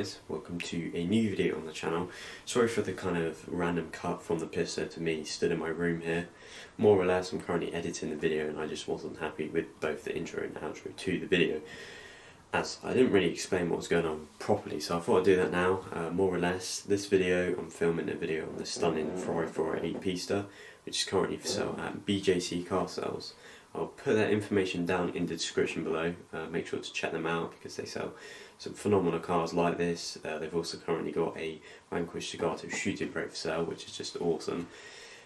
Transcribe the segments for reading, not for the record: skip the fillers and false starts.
guys, welcome to a new video on the channel. Sorry for the kind of random cut from the Pista to me stood in my room here. More or less I'm currently editing the video and I just wasn't happy with both the intro and outro to the video, as I didn't really explain what was going on properly, so I thought I'd do that now. More or less, this video, I'm filming a video on the stunning Ferrari 488 Pista, which is currently for sale at bjccarsales. I'll put that information down in the description below. Make sure to check them out because they sell some phenomenal cars like this. They've also currently got a Vanquish Zagato shooting brake for sale, which is just awesome.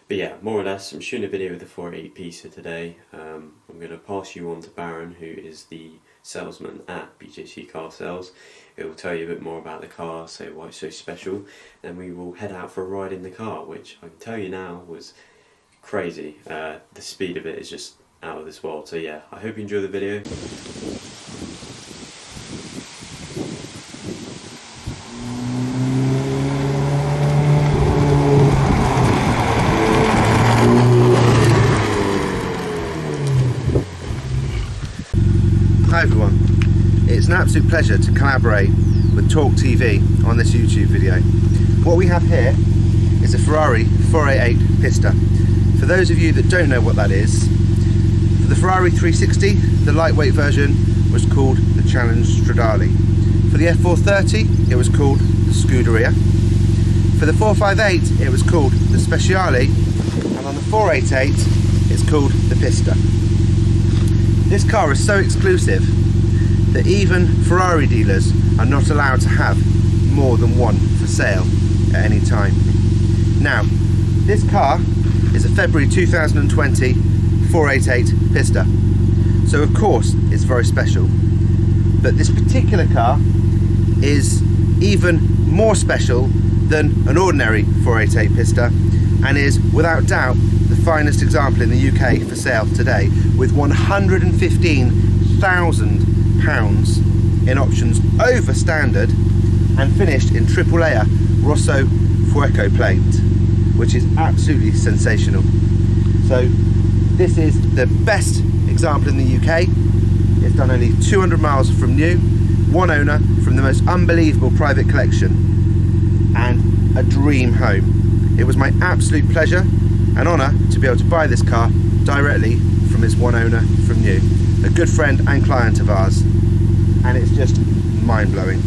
But yeah, more or less, I'm shooting a video with the 488 Pista today. I'm going to pass you on to Baron, who is the salesman at bjccarsales. It will tell you a bit more about the car, say why it's so special, and we will head out for a ride in the car, which I can tell you now was crazy. The speed of it is just out of this world. So yeah, I hope you enjoy the video. Hi everyone, it's an absolute pleasure to collaborate with TorqueTV on this YouTube video. What we have here is a Ferrari 488 Pista. For those of you that don't know what that is, for the Ferrari 360, the lightweight version was called the Challenge Stradale. For the F430, it was called the Scuderia. For the 458, it was called the Speciale, and on the 488, it's called the Pista. This car is so exclusive that even Ferrari dealers are not allowed to have more than one for sale at any time. Now, this car is a February 2020 488 Pista, so of course it's very special. But this particular car is even more special than an ordinary 488 Pista, and is without doubt the finest example in the UK for sale today, with £115,000 in options over standard and finished in AAA Rosso Fuoco paint, which is absolutely sensational. So this is the best example in the UK. It's done only 200 miles from new, one owner, from the most unbelievable private collection, and a dream home. It was my absolute pleasure and honour to be able to buy this car directly from its one owner from new, a good friend and client of ours, and it's just mind-blowing.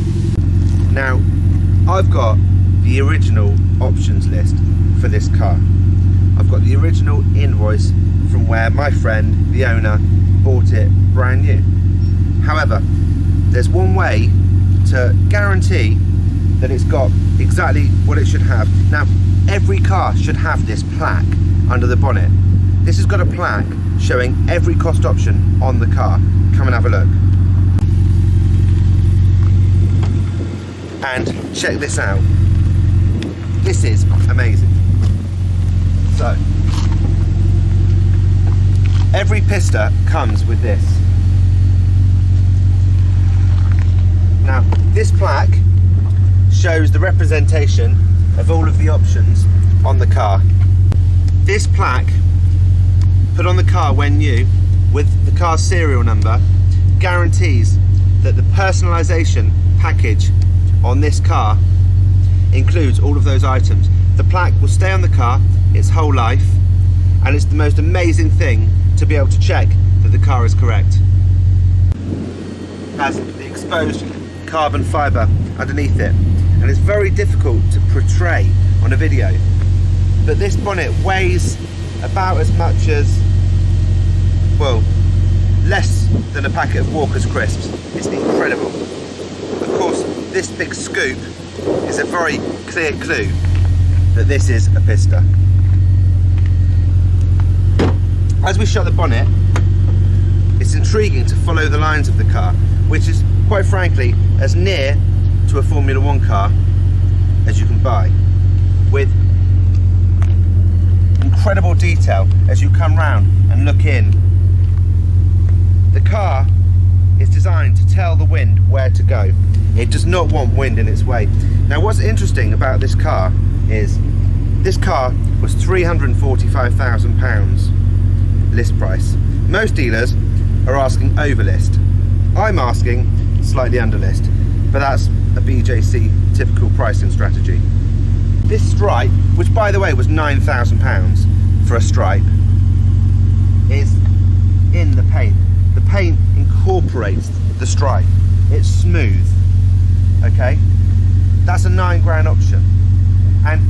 Now, I've got the original options list for this car. I've got the original invoice from where my friend, the owner, bought it brand new. However, there's one way to guarantee that it's got exactly what it should have. Now, every car should have this plaque under the bonnet. This has got a plaque showing every cost option on the car. Come and have a look. And check this out. This is amazing. So, every Pista comes with this. Now, this plaque shows the representation of all of the options on the car. This plaque, put on the car when new, with the car's serial number, guarantees that the personalisation package on this car includes all of those items. The plaque will stay on the car its whole life, and it's the most amazing thing to be able to check that the car is correct. It has the exposed carbon fibre underneath it, and it's very difficult to portray on a video, but this bonnet weighs about as much as, well, less than a packet of Walker's crisps. It's incredible. Of course, this big scoop is a very clear clue that this is a Pista. As we shut the bonnet, it's intriguing to follow the lines of the car, which is, quite frankly, as near to a Formula 1 car as you can buy, with incredible detail as you come round and look in. The car is designed to tell the wind where to go. It does not want wind in its way. Now, what's interesting about this car is this car was £345,000 list price. Most dealers are asking over list. I'm asking slightly under list, but that's a BJC typical pricing strategy. This stripe, which by the way was £9,000 for a stripe, is in the paint. The paint incorporates the stripe. It's smooth, okay? That's a £9 option. And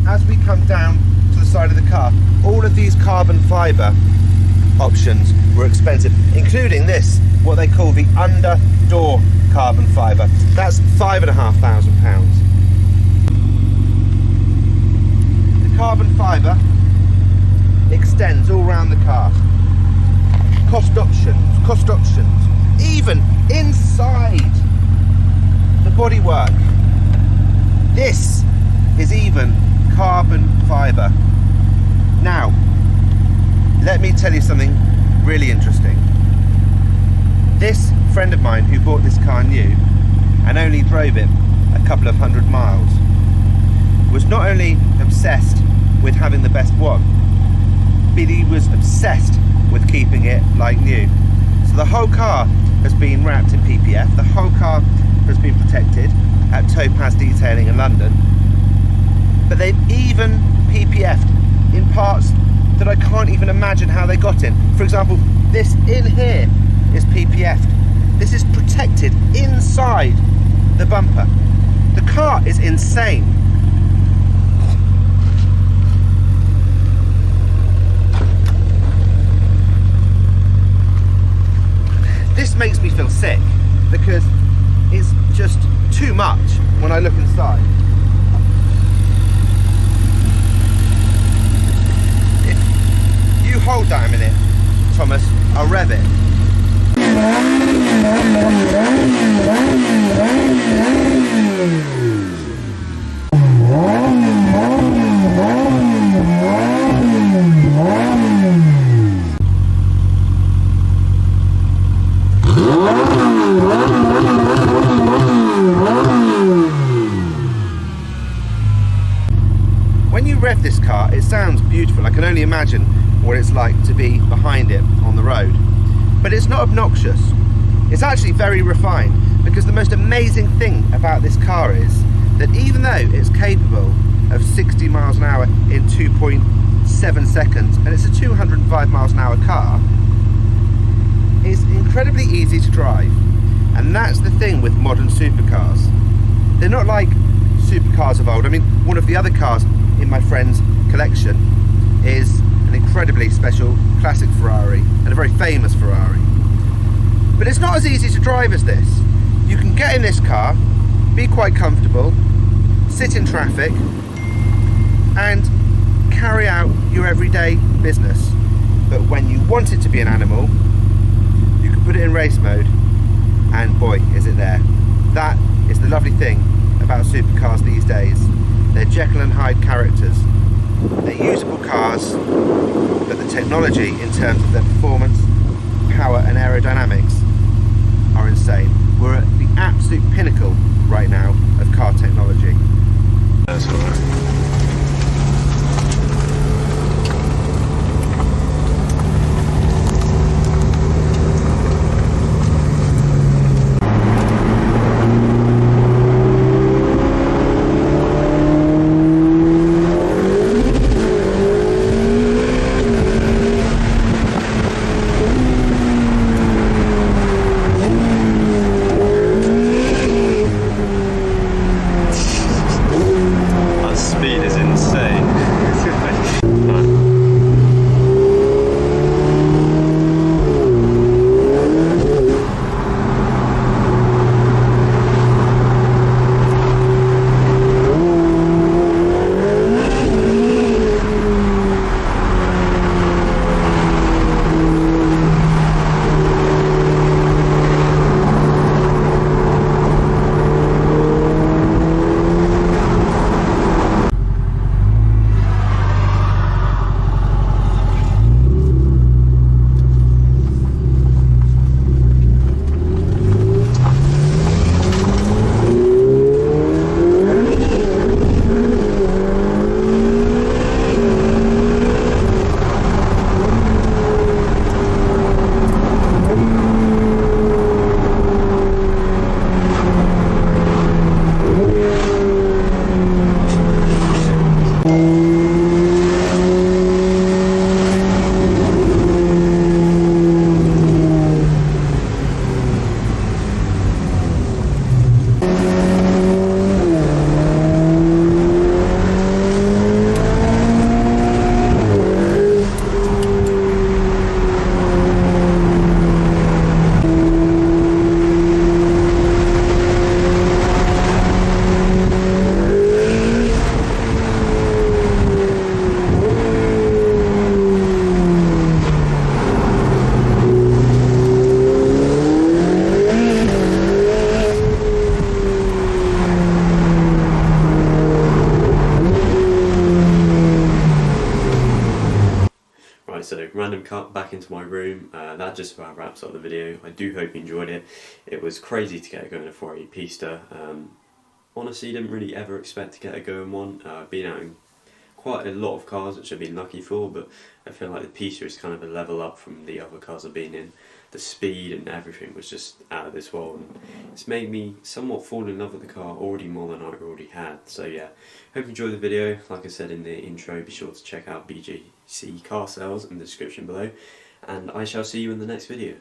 as we come down to the side of the car, all of these carbon fibre options were expensive, including this, what they call the under door carbon fibre. That's £5,500. The carbon fibre extends all around the car. Cost options, even inside the bodywork. This is even carbon fibre. Now, let me tell you something really interesting. This friend of mine who bought this car new and only drove it a couple of 100 miles was not only obsessed with having the best one, but he was obsessed with keeping it like new. So the whole car has been wrapped in PPF, the whole car has been protected at Topaz Detailing in London, but they've even PPF'd in parts that I can't even imagine how they got in. For example, this in here is PPF'd. This is protected inside the bumper. The car is insane. This makes me feel sick because it's just too much when I look inside. If you hold that a minute, Thomas, I'll rev it. When you rev this car, it sounds beautiful. I can only imagine what it's like to be behind it on the road. But it's not obnoxious. It's actually very refined, because the most amazing thing about this car is that even though it's capable of 60 miles an hour in 2.7 seconds, and it's a 205 miles an hour car, it's incredibly easy to drive. And that's the thing with modern supercars. They're not like supercars of old. I mean, one of the other cars in my friend's collection is an incredibly special classic Ferrari, and a very famous Ferrari. But it's not as easy to drive as this. You can get in this car, be quite comfortable, sit in traffic, and carry out your everyday business. But when you want it to be an animal, you can put it in race mode, and boy, is it there. That is the lovely thing about supercars these days. They're Jekyll and Hyde characters. They're usable cars, but the technology in terms of their performance, power and aerodynamics are insane. We're at the absolute pinnacle right now of car technology. That's alright. random cut back into my room. That just about wraps up the video. I do hope you enjoyed it. It was crazy to get it going in a Ferrari Pista. Honestly, didn't really ever expect to get a go in one. I've been out in quite a lot of cars, which I've been lucky for, but I feel like the Pista is kind of a level up from the other cars I've been in. The speed and everything was just out of this world, and it's made me somewhat fall in love with the car already more than I already had. So yeah, hope you enjoyed the video. Like I said in the intro, be sure to check out BJC Car Sales in the description below, and I shall see you in the next video.